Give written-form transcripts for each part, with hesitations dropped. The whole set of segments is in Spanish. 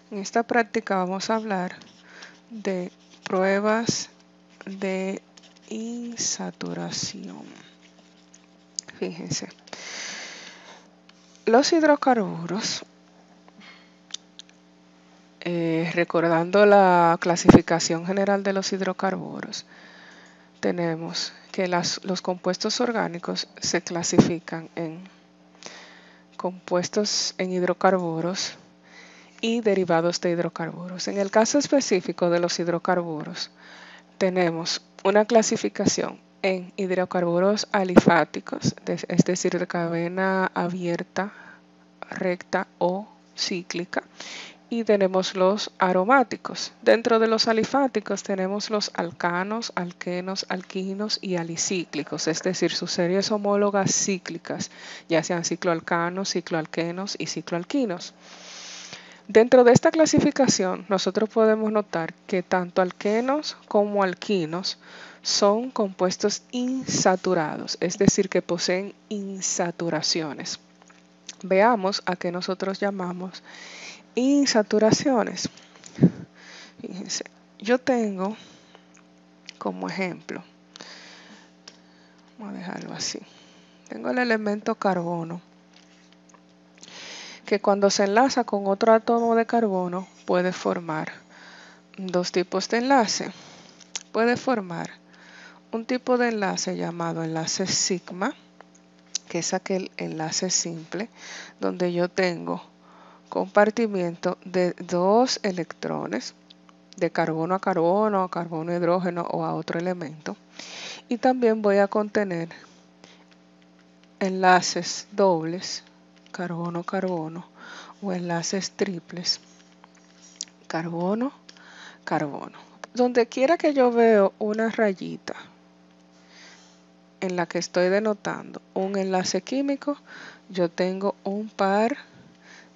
En esta práctica vamos a hablar de pruebas de insaturación. Fíjense, los hidrocarburos, recordando la clasificación general de los hidrocarburos, tenemos que los compuestos orgánicos se clasifican en compuestos en hidrocarburos y derivados de hidrocarburos. En el caso específico de los hidrocarburos, tenemos una clasificación en hidrocarburos alifáticos, es decir, de cadena abierta, recta o cíclica, y tenemos los aromáticos. Dentro de los alifáticos tenemos los alcanos, alquenos, alquinos y alicíclicos, es decir, sus series homólogas cíclicas, ya sean cicloalcanos, cicloalquenos y cicloalquinos. Dentro de esta clasificación, nosotros podemos notar que tanto alquenos como alquinos son compuestos insaturados, es decir, que poseen insaturaciones. Veamos a qué nosotros llamamos insaturaciones. Fíjense, yo tengo como ejemplo, vamos a dejarlo así, tengo el elemento carbono, que cuando se enlaza con otro átomo de carbono puede formar dos tipos de enlace. Puede formar un tipo de enlace llamado enlace sigma, que es aquel enlace simple donde yo tengo compartimiento de dos electrones de carbono a carbono a hidrógeno o a otro elemento. Y también voy a contener enlaces dobles, carbono-carbono, o enlaces triples, carbono-carbono. Donde quiera que yo veo una rayita en la que estoy denotando un enlace químico, yo tengo un par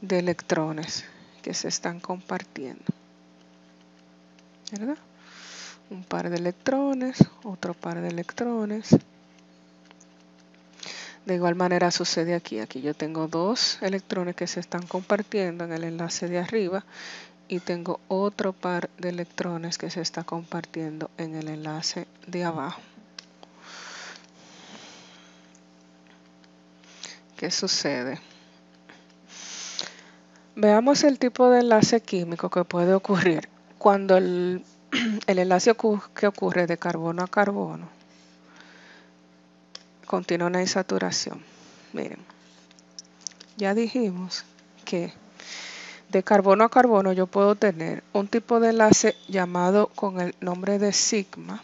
de electrones que se están compartiendo, ¿verdad? Un par de electrones, otro par de electrones. De igual manera sucede aquí. Aquí yo tengo dos electrones que se están compartiendo en el enlace de arriba y tengo otro par de electrones que se está compartiendo en el enlace de abajo. ¿Qué sucede? Veamos el tipo de enlace químico que puede ocurrir cuando el enlace que ocurre de carbono a carbono contiene una insaturación. Miren, ya dijimos que de carbono a carbono yo puedo tener un tipo de enlace llamado con el nombre de sigma,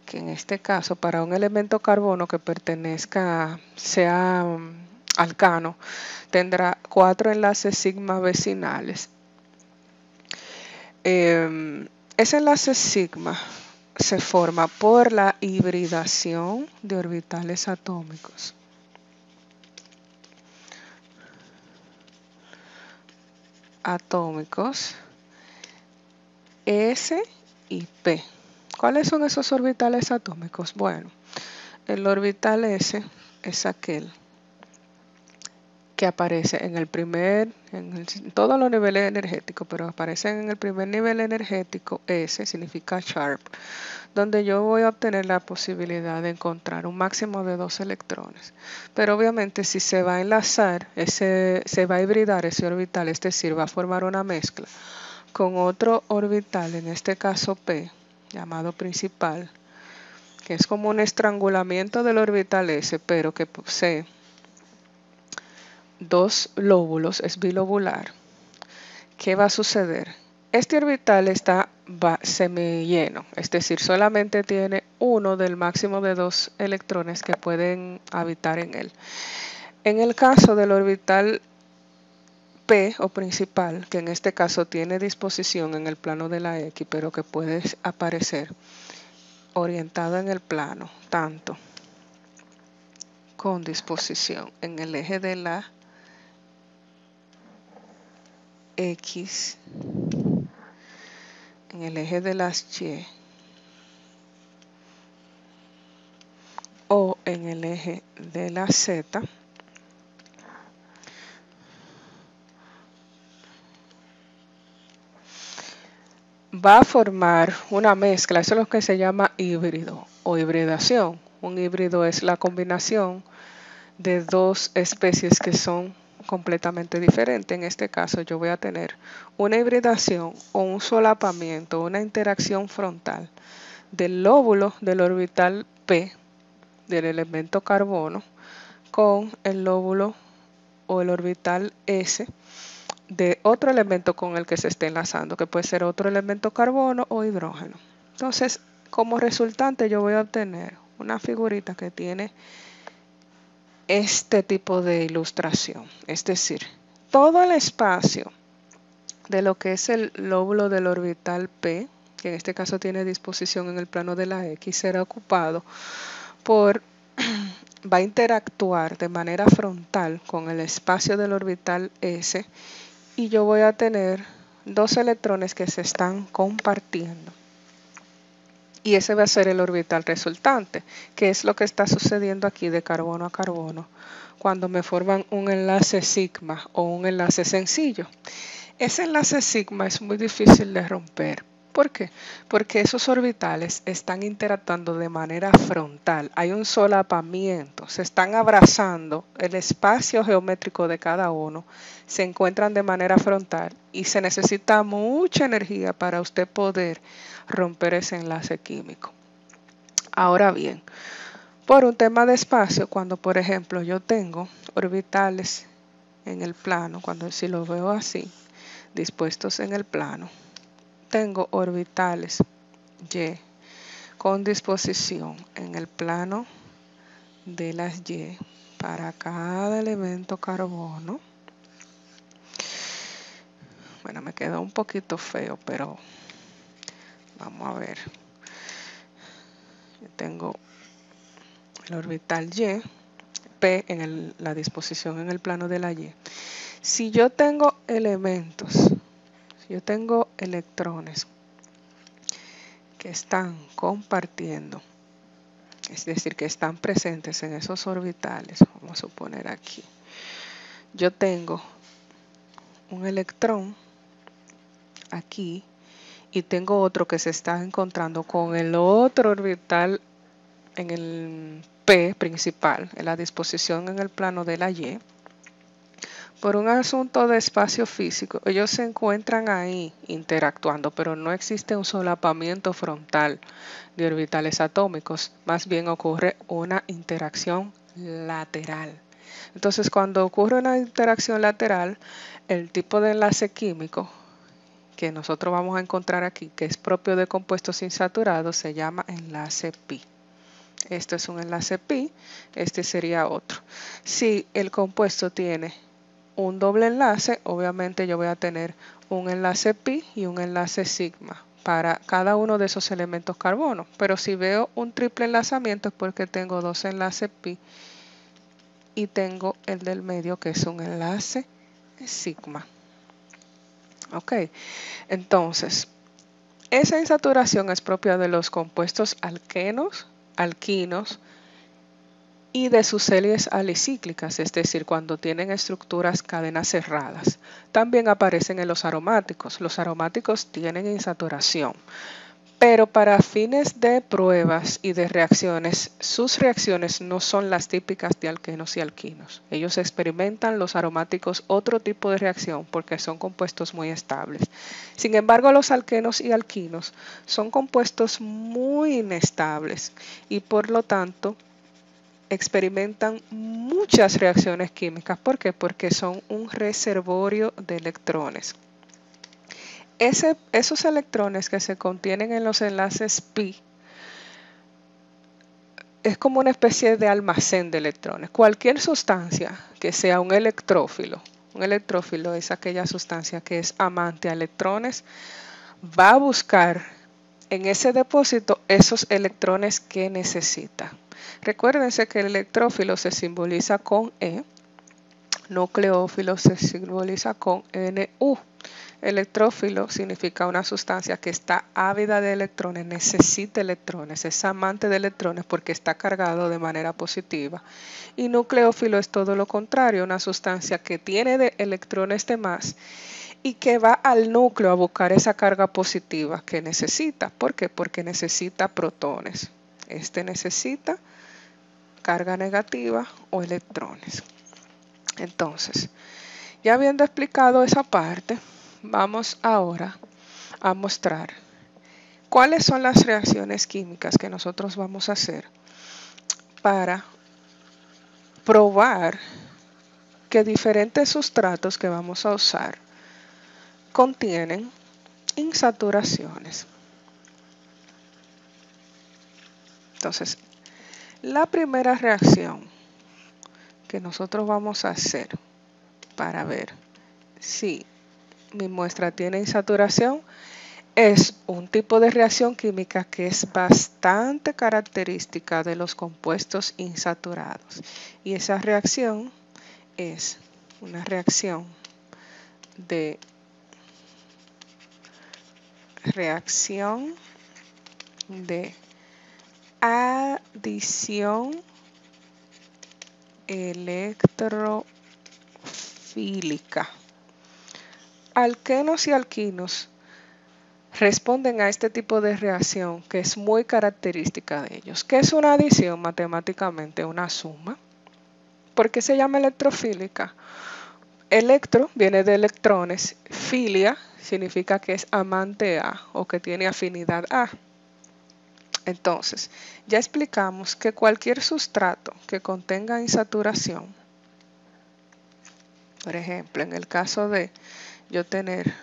que en este caso para un elemento carbono que pertenezca, sea alcano, tendrá 4 enlaces sigma vecinales. Ese enlace sigma se forma por la hibridación de orbitales atómicos. S y P. ¿Cuáles son esos orbitales atómicos? Bueno, el orbital S es aquel que aparece en todos los niveles energéticos, pero aparece en el primer nivel energético, S significa sharp, donde yo voy a obtener la posibilidad de encontrar un máximo de 2 electrones. Pero obviamente si se va a enlazar, se va a hibridar ese orbital, es decir, va a formar una mezcla con otro orbital, en este caso P, llamado principal, que es como un estrangulamiento del orbital S, pero que posee dos lóbulos, es bilobular. ¿Qué va a suceder? Este orbital está semilleno, es decir, solamente tiene uno del máximo de 2 electrones que pueden habitar en él. En el caso del orbital P o principal, que en este caso tiene disposición en el plano de la X, pero que puede aparecer orientado en el plano, tanto con disposición en el eje de la X, en el eje de las Y o en el eje de la Z, va a formar una mezcla. Eso es lo que se llama híbrido o hibridación. Un híbrido es la combinación de dos especies que son completamente diferentes. En este caso yo voy a tener una hibridación o un solapamiento, una interacción frontal del lóbulo del orbital P del elemento carbono con el lóbulo o el orbital S de otro elemento con el que se esté enlazando, que puede ser otro elemento carbono o hidrógeno. Entonces, como resultante yo voy a obtener una figurita que tiene este tipo de ilustración, es decir, todo el espacio de lo que es el lóbulo del orbital P, que en este caso tiene disposición en el plano de la X, será ocupado por, va a interactuar de manera frontal con el espacio del orbital S y yo voy a tener dos electrones que se están compartiendo. Y ese va a ser el orbital resultante, que es lo que está sucediendo aquí de carbono a carbono, cuando me forman un enlace sigma o un enlace sencillo. Ese enlace sigma es muy difícil de romper. ¿Por qué? Porque esos orbitales están interactuando de manera frontal. Hay un solapamiento, se están abrazando, el espacio geométrico de cada uno se encuentran de manera frontal y se necesita mucha energía para usted poder romper ese enlace químico. Ahora bien, por un tema de espacio, cuando por ejemplo yo tengo orbitales en el plano, cuando si lo veo así, dispuestos en el plano, tengo orbitales Y con disposición en el plano de las Y para cada elemento carbono. Bueno, me quedó un poquito feo, pero vamos a ver. Yo tengo el orbital Y, P en la disposición en el plano de la Y. Si yo tengo elementos, si yo tengo electrones que están compartiendo, es decir, que están presentes en esos orbitales, vamos a suponer aquí, yo tengo un electrón aquí y tengo otro que se está encontrando con el otro orbital en el P principal, en la disposición en el plano de la Y. Por un asunto de espacio físico, ellos se encuentran ahí interactuando, pero no existe un solapamiento frontal de orbitales atómicos, más bien ocurre una interacción lateral. Entonces, cuando ocurre una interacción lateral, el tipo de enlace químico que nosotros vamos a encontrar aquí, que es propio de compuestos insaturados, se llama enlace pi. Este es un enlace pi, este sería otro. Si el compuesto tiene un doble enlace, obviamente yo voy a tener un enlace pi y un enlace sigma para cada uno de esos elementos carbono. Pero si veo un triple enlazamiento es porque tengo dos enlaces pi y tengo el del medio que es un enlace sigma. Ok, entonces esa insaturación es propia de los compuestos alquenos, alquinos y de sus series alicíclicas, es decir, cuando tienen estructuras cadenas cerradas. También aparecen en los aromáticos. Los aromáticos tienen insaturación, pero para fines de pruebas y de reacciones, sus reacciones no son las típicas de alquenos y alquinos. Ellos experimentan los aromáticos otro tipo de reacción porque son compuestos muy estables. Sin embargo, los alquenos y alquinos son compuestos muy inestables y por lo tanto experimentan muchas reacciones químicas. ¿Por qué? Porque son un reservorio de electrones. Esos electrones que se contienen en los enlaces pi es como una especie de almacén de electrones. Cualquier sustancia que sea un electrófilo es aquella sustancia que es amante a electrones, va a buscar en ese depósito esos electrones que necesita. Recuérdense que el electrófilo se simboliza con E, nucleófilo se simboliza con Nu. Electrófilo significa una sustancia que está ávida de electrones, necesita electrones, es amante de electrones porque está cargado de manera positiva. Y nucleófilo es todo lo contrario, una sustancia que tiene de electrones de más y que va al núcleo a buscar esa carga positiva que necesita. ¿Por qué? Porque necesita protones. Este necesita carga negativa o electrones. Entonces, ya habiendo explicado esa parte, vamos ahora a mostrar cuáles son las reacciones químicas que nosotros vamos a hacer para probar que diferentes sustratos que vamos a usar contienen insaturaciones. Entonces, la primera reacción que nosotros vamos a hacer para ver si mi muestra tiene insaturación es un tipo de reacción química que es bastante característica de los compuestos insaturados. Y esa reacción es una reacción de adición electrofílica. Alquenos y alquinos responden a este tipo de reacción que es muy característica de ellos. ¿Qué es una adición? Matemáticamente una suma. ¿Por qué se llama electrofílica? Electro viene de electrones, filia significa que es amante a o que tiene afinidad a. Entonces, ya explicamos que cualquier sustrato que contenga insaturación, por ejemplo, en el caso de yo tener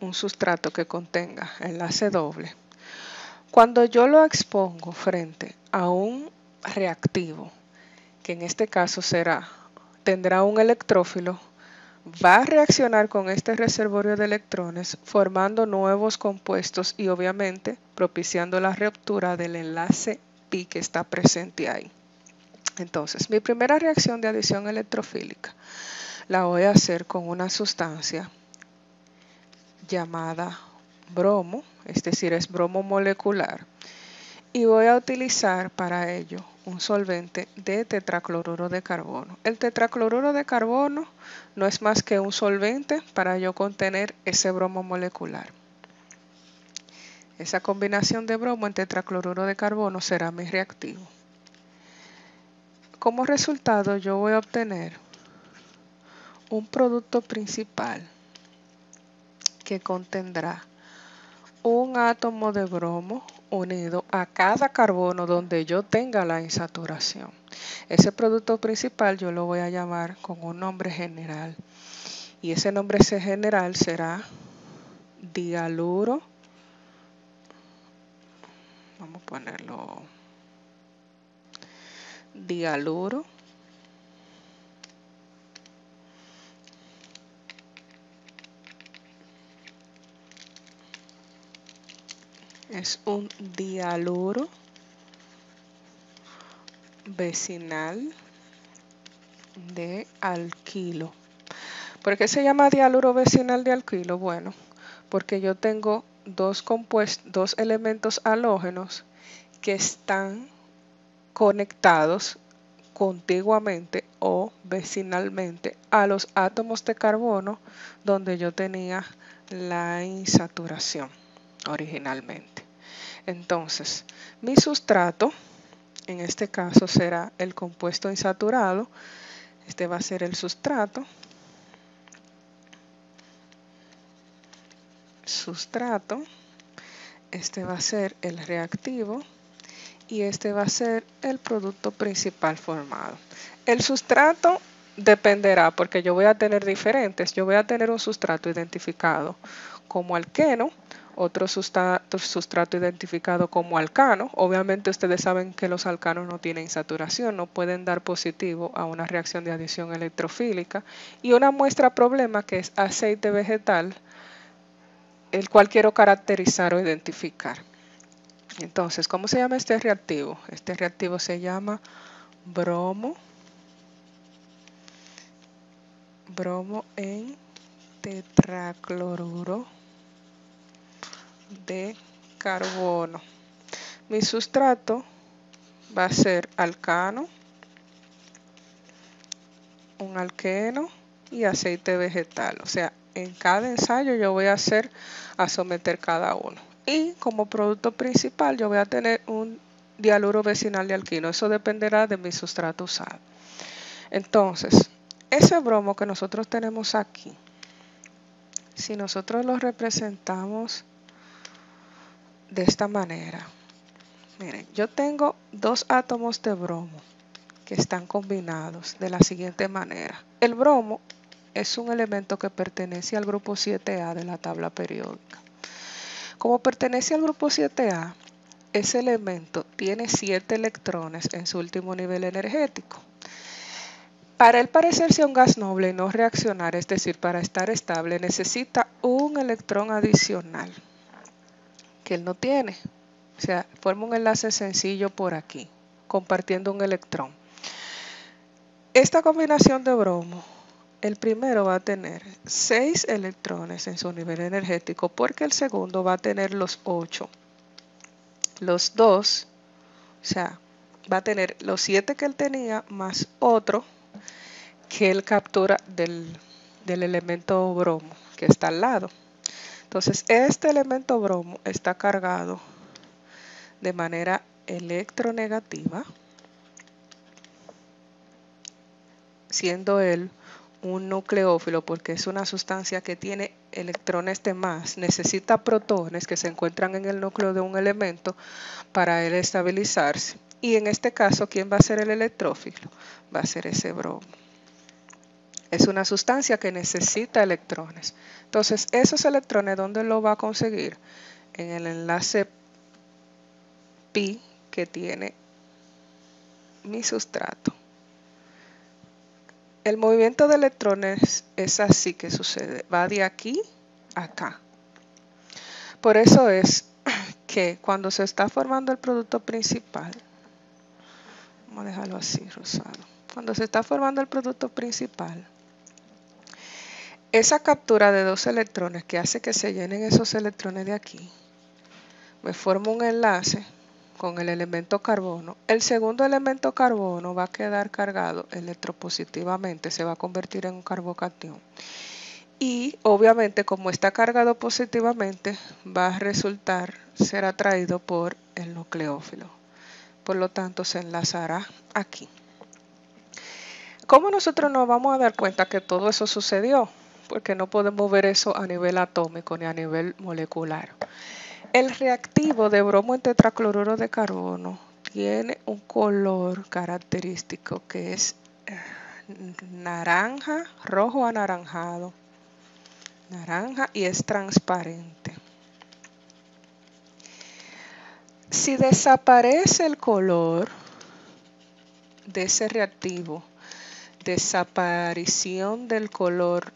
un sustrato que contenga enlace doble, cuando yo lo expongo frente a un reactivo, que en este caso tendrá un electrófilo, va a reaccionar con este reservorio de electrones formando nuevos compuestos y obviamente propiciando la ruptura del enlace pi que está presente ahí. Entonces, mi primera reacción de adición electrofílica la voy a hacer con una sustancia llamada bromo, es decir, es bromo molecular, y voy a utilizar para ello un solvente de tetracloruro de carbono. El tetracloruro de carbono no es más que un solvente para yo contener ese bromo molecular. Esa combinación de bromo en tetracloruro de carbono será mi reactivo. Como resultado yo voy a obtener un producto principal que contendrá un átomo de bromo unido a cada carbono donde yo tenga la insaturación. Ese producto principal yo lo voy a llamar con un nombre general y ese nombre general será dialuro. Vamos a ponerlo dialuro es un dialuro vecinal de alquilo. ¿Por qué se llama dialuro vecinal de alquilo? Bueno, porque yo tengo dos elementos halógenos que están conectados contiguamente o vecinalmente a los átomos de carbono donde yo tenía la insaturación originalmente. Entonces, mi sustrato, en este caso será el compuesto insaturado. Este va a ser el sustrato. Este va a ser el reactivo y este va a ser el producto principal formado. El sustrato dependerá porque yo voy a tener diferentes. Yo voy a tener un sustrato identificado como alqueno, otro sustrato identificado como alcano. Obviamente ustedes saben que los alcanos no tienen saturación, no pueden dar positivo a una reacción de adición electrofílica. Y una muestra problema que es aceite vegetal, el cual quiero caracterizar o identificar. Entonces, ¿cómo se llama este reactivo? Este reactivo se llama bromo en tetracloruro de carbono. Mi sustrato va a ser alcano, un alqueno y aceite vegetal. O sea, en cada ensayo yo voy a someter cada uno. Y como producto principal yo voy a tener un dialuro vecinal de alquino. Eso dependerá de mi sustrato usado. Entonces, ese bromo que nosotros tenemos aquí, si nosotros lo representamos de esta manera, miren, yo tengo dos átomos de bromo que están combinados de la siguiente manera. El bromo es un elemento que pertenece al grupo 7A de la tabla periódica. Como pertenece al grupo 7A, ese elemento tiene 7 electrones en su último nivel energético. Para él parecerse a un gas noble y no reaccionar, es decir, para estar estable, necesita un electrón adicional que él no tiene. O sea, forma un enlace sencillo por aquí, compartiendo un electrón. Esta combinación de bromo, el primero va a tener 6 electrones en su nivel energético, porque el segundo va a tener los 8. Los dos, o sea, va a tener los 7 que él tenía más otro que él captura del elemento bromo que está al lado. Entonces, este elemento bromo está cargado de manera electronegativa, siendo él un nucleófilo porque es una sustancia que tiene electrones de más, necesita protones que se encuentran en el núcleo de un elemento para él estabilizarse. Y en este caso, ¿quién va a ser el electrófilo? Va a ser ese bromo. Es una sustancia que necesita electrones. Entonces, esos electrones, ¿dónde lo va a conseguir? En el enlace pi que tiene mi sustrato. El movimiento de electrones es así que sucede. Va de aquí a acá. Por eso es que cuando se está formando el producto principal, vamos a dejarlo así, rosado. Cuando se está formando el producto principal, esa captura de 2 electrones que hace que se llenen esos electrones de aquí, me forma un enlace con el elemento carbono. El segundo elemento carbono va a quedar cargado electropositivamente, se va a convertir en un carbocatión. Y obviamente como está cargado positivamente, va a resultar ser atraído por el nucleófilo. Por lo tanto, se enlazará aquí. ¿Cómo nosotros nos vamos a dar cuenta que todo eso sucedió? Porque no podemos ver eso a nivel atómico ni a nivel molecular. El reactivo de bromo en tetracloruro de carbono tiene un color característico que es naranja, rojo anaranjado, naranja, y es transparente. Si desaparece el color de ese reactivo, desaparición del color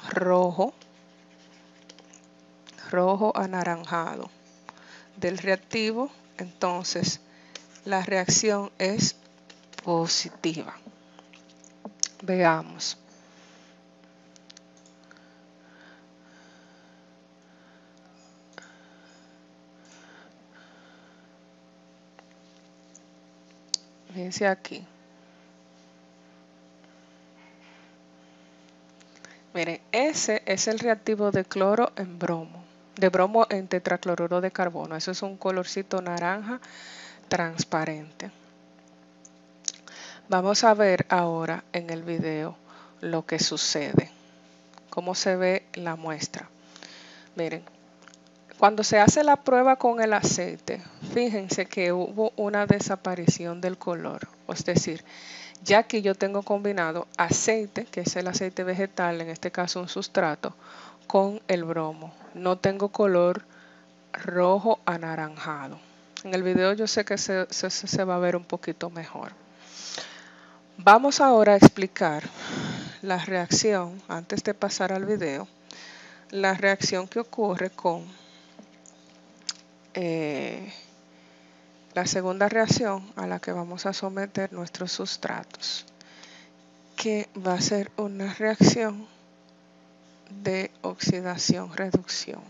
rojo anaranjado del reactivo, entonces la reacción es positiva. Veamos. Fíjense aquí. Miren, ese es el reactivo de cloro en bromo, de bromo en tetracloruro de carbono. Eso es un colorcito naranja transparente. Vamos a ver ahora en el video lo que sucede, cómo se ve la muestra. Miren, cuando se hace la prueba con el aceite, fíjense que hubo una desaparición del color, es decir, ya que yo tengo combinado aceite, que es el aceite vegetal, en este caso un sustrato, con el bromo. No tengo color rojo anaranjado. En el video yo sé que se va a ver un poquito mejor. Vamos ahora a explicar la reacción, antes de pasar al video, la reacción que ocurre con la segunda reacción a la que vamos a someter nuestros sustratos, que va a ser una reacción de oxidación-reducción.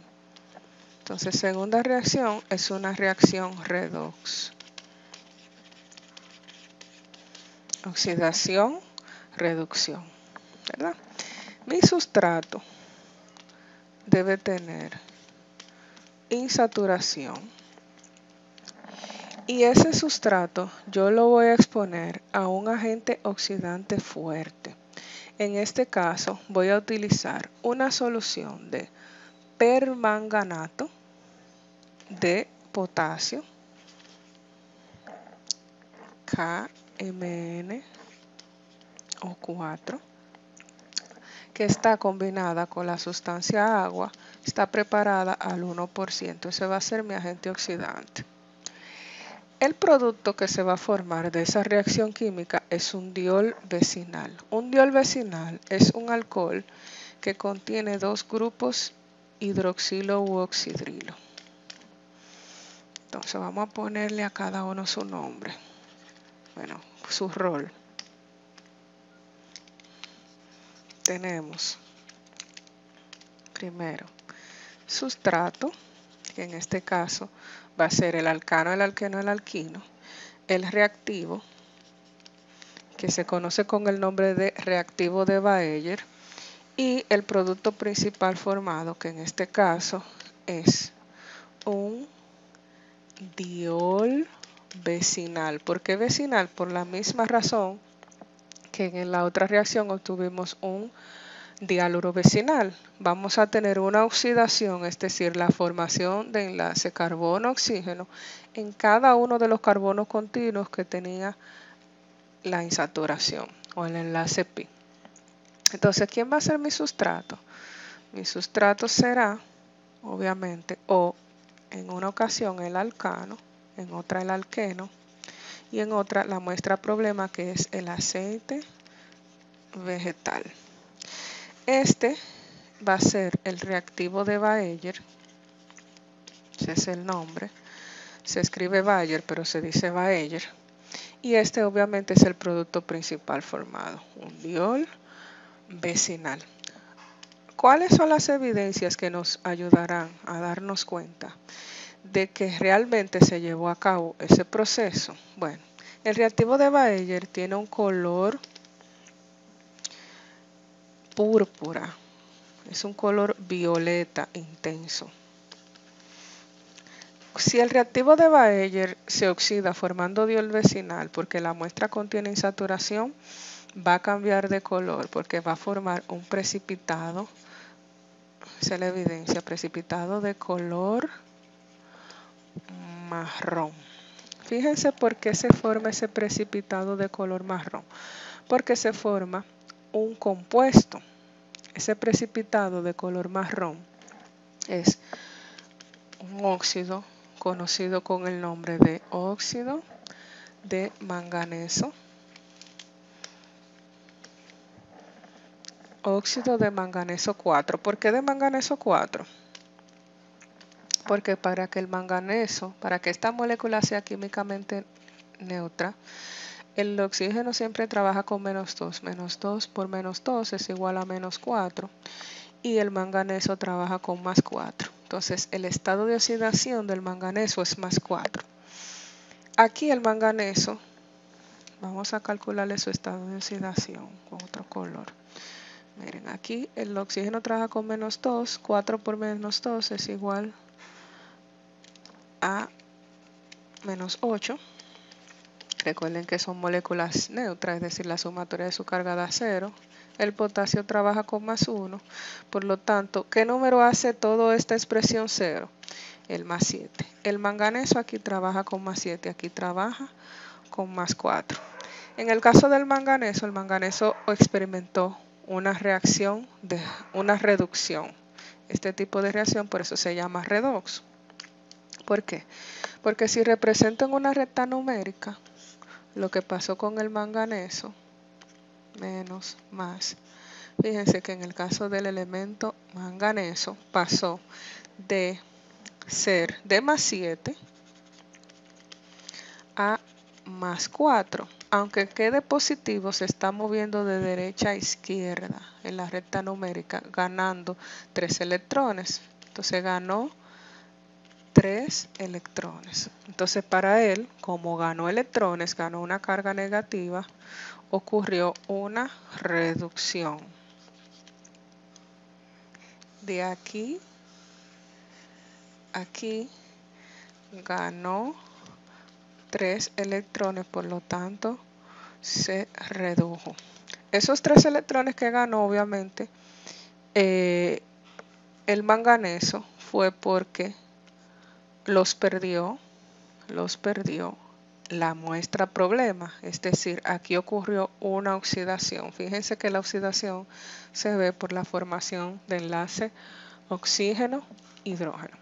Entonces, segunda reacción es una reacción redox. Oxidación, reducción, ¿verdad? Mi sustrato debe tener insaturación y ese sustrato yo lo voy a exponer a un agente oxidante fuerte. En este caso voy a utilizar una solución de permanganato de potasio, KMnO4, que está combinada con la sustancia agua, está preparada al 1%. Ese va a ser mi agente oxidante. El producto que se va a formar de esa reacción química es un diol vecinal. Un diol vecinal es un alcohol que contiene dos grupos hidroxilo u oxidrilo. Entonces vamos a ponerle a cada uno su nombre. Bueno, su rol. Tenemos primero sustrato, que en este caso va a ser el alcano, el alqueno, el alquino. El reactivo, que se conoce con el nombre de reactivo de Baeyer. Y el producto principal formado, que en este caso es un diol vecinal. ¿Por qué vecinal? Por la misma razón que en la otra reacción obtuvimos un diáluro vecinal. Vamos a tener una oxidación, es decir, la formación de enlace carbono-oxígeno en cada uno de los carbonos continuos que tenía la insaturación o el enlace pi. Entonces, ¿quién va a ser mi sustrato? Mi sustrato será, obviamente, o en una ocasión el alcano, en otra el alqueno y en otra la muestra problema, que es el aceite vegetal. Este va a ser el reactivo de Baeyer, ese es el nombre, se escribe Bayer pero se dice Baeyer, y este obviamente es el producto principal formado, un diol vecinal. ¿Cuáles son las evidencias que nos ayudarán a darnos cuenta de que realmente se llevó a cabo ese proceso? Bueno, el reactivo de Baeyer tiene un color púrpura, es un color violeta intenso. Si el reactivo de Baeyer se oxida formando diol vecinal porque la muestra contiene insaturación, va a cambiar de color porque va a formar un precipitado, esa es la evidencia, precipitado de color marrón. Fíjense por qué se forma ese precipitado de color marrón, porque se forma un compuesto. Ese precipitado de color marrón es un óxido conocido con el nombre de óxido de manganeso. Óxido de manganeso 4. ¿Por qué de manganeso 4? Porque para que el manganeso, para que esta molécula sea químicamente neutra, el oxígeno siempre trabaja con -2. -2 por -2 es igual a -4. Y el manganeso trabaja con +4. Entonces el estado de oxidación del manganeso es +4. Aquí el manganeso, vamos a calcularle su estado de oxidación con otro color. Miren, aquí el oxígeno trabaja con -2, 4 por -2 es igual a -8. Recuerden que son moléculas neutras, es decir, la sumatoria de su carga da 0. El potasio trabaja con +1. Por lo tanto, ¿qué número hace toda esta expresión 0? El +7. El manganeso aquí trabaja con +7, aquí trabaja con +4. En el caso del manganeso, el manganeso experimentó una reacción de una reducción. Este tipo de reacción por eso se llama redox. ¿Por qué? Porque si representan una recta numérica, lo que pasó con el manganeso, menos, más. Fíjense que en el caso del elemento manganeso pasó de ser de +7 a +4. Aunque quede positivo, se está moviendo de derecha a izquierda en la recta numérica, ganando 3 electrones. Entonces ganó 3 electrones. Entonces para él, como ganó electrones, ganó una carga negativa, ocurrió una reducción. de aquí a aquí ganó 3 electrones, por lo tanto se redujo. Esos 3 electrones que ganó, obviamente, el manganeso fue porque los perdió la muestra problema, es decir, aquí ocurrió una oxidación. Fíjense que la oxidación se ve por la formación de enlace oxígeno-hidrógeno.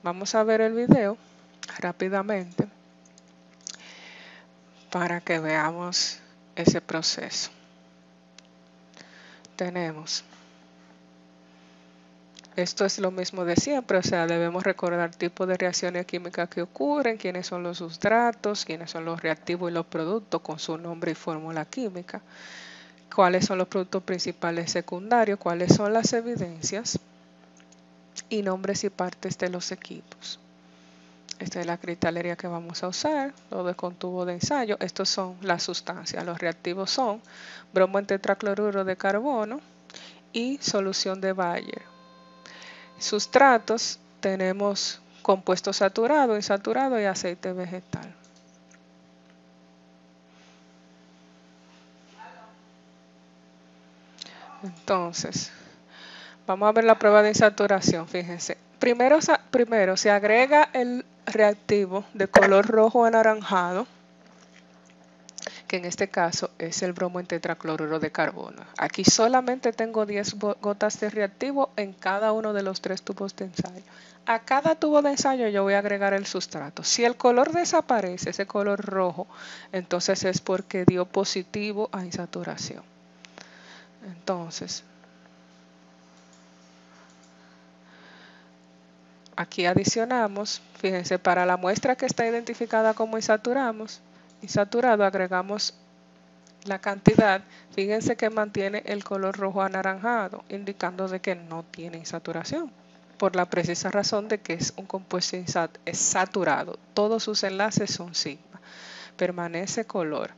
Vamos a ver el video rápidamente para que veamos ese proceso. Tenemos, esto es lo mismo de siempre, o sea, debemos recordar tipos de reacciones químicas que ocurren, quiénes son los sustratos, quiénes son los reactivos y los productos con su nombre y fórmula química, cuáles son los productos principales secundarios, cuáles son las evidencias y nombres y partes de los equipos. Esta es la cristalería que vamos a usar, todo es con tubo de ensayo. Estos son las sustancias. Los reactivos son bromo en tetracloruro de carbono y solución de Bayer. Sustratos, tenemos compuesto saturado, insaturado y aceite vegetal. Entonces, vamos a ver la prueba de insaturación. Fíjense, primero se agrega el reactivo de color rojo anaranjado, que en este caso es el bromo en tetracloruro de carbono. Aquí solamente tengo 10 gotas de reactivo en cada uno de los 3 tubos de ensayo. A cada tubo de ensayo yo voy a agregar el sustrato. Si el color desaparece, ese color rojo, entonces es porque dio positivo a insaturación. Entonces, aquí adicionamos, fíjense, para la muestra que está identificada como insaturado, agregamos la cantidad, fíjense que mantiene el color rojo anaranjado, indicando de que no tiene insaturación, por la precisa razón de que es un compuesto saturado. Todos sus enlaces son sigma. Permanece color.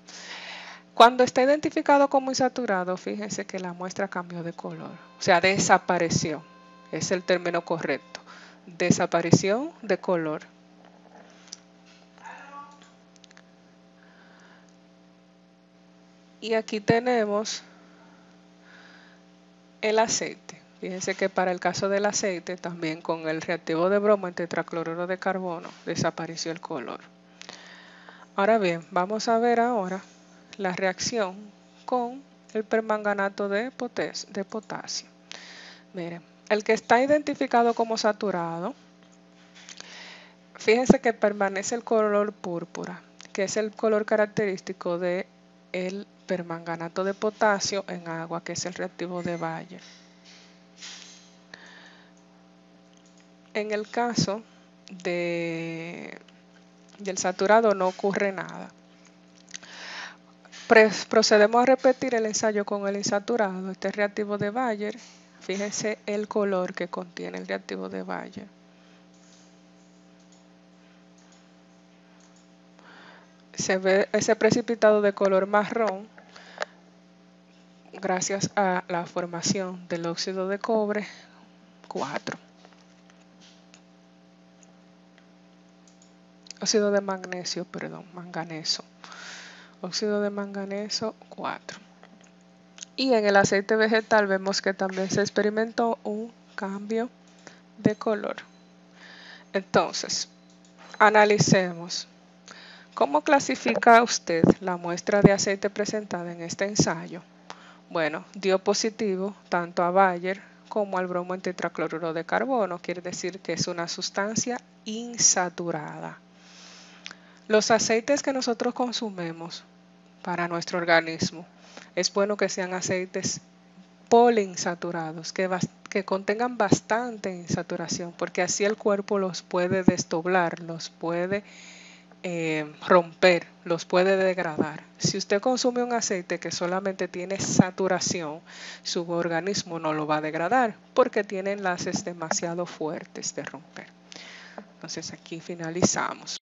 Cuando está identificado como insaturado, fíjense que la muestra cambió de color, o sea, desapareció. Es el término correcto. Desaparición de color. Y aquí tenemos el aceite. Fíjense que para el caso del aceite, también con el reactivo de bromo en tetracloruro de carbono, desapareció el color. Ahora bien, vamos a ver ahora la reacción con el permanganato de potasio. Miren, el que está identificado como saturado, fíjense que permanece el color púrpura, que es el color característico del permanganato de potasio en agua, que es el reactivo de Bayer. En el caso del saturado no ocurre nada. Procedemos a repetir el ensayo con el insaturado, este reactivo de Bayer. Fíjense el color que contiene el reactivo de Bayer. Se ve ese precipitado de color marrón gracias a la formación del óxido de cobre 4. Óxido de magnesio, perdón, manganeso. Óxido de manganeso 4. Y en el aceite vegetal vemos que también se experimentó un cambio de color. Entonces, analicemos. ¿Cómo clasifica usted la muestra de aceite presentada en este ensayo? Bueno, dio positivo tanto a Bayer como al bromo en tetracloruro de carbono, quiere decir que es una sustancia insaturada. Los aceites que nosotros consumimos para nuestro organismo, es bueno que sean aceites poliinsaturados, que contengan bastante insaturación, porque así el cuerpo los puede desdoblar, los puede romper, los puede degradar. Si usted consume un aceite que solamente tiene saturación, su organismo no lo va a degradar porque tiene enlaces demasiado fuertes de romper. Entonces aquí finalizamos.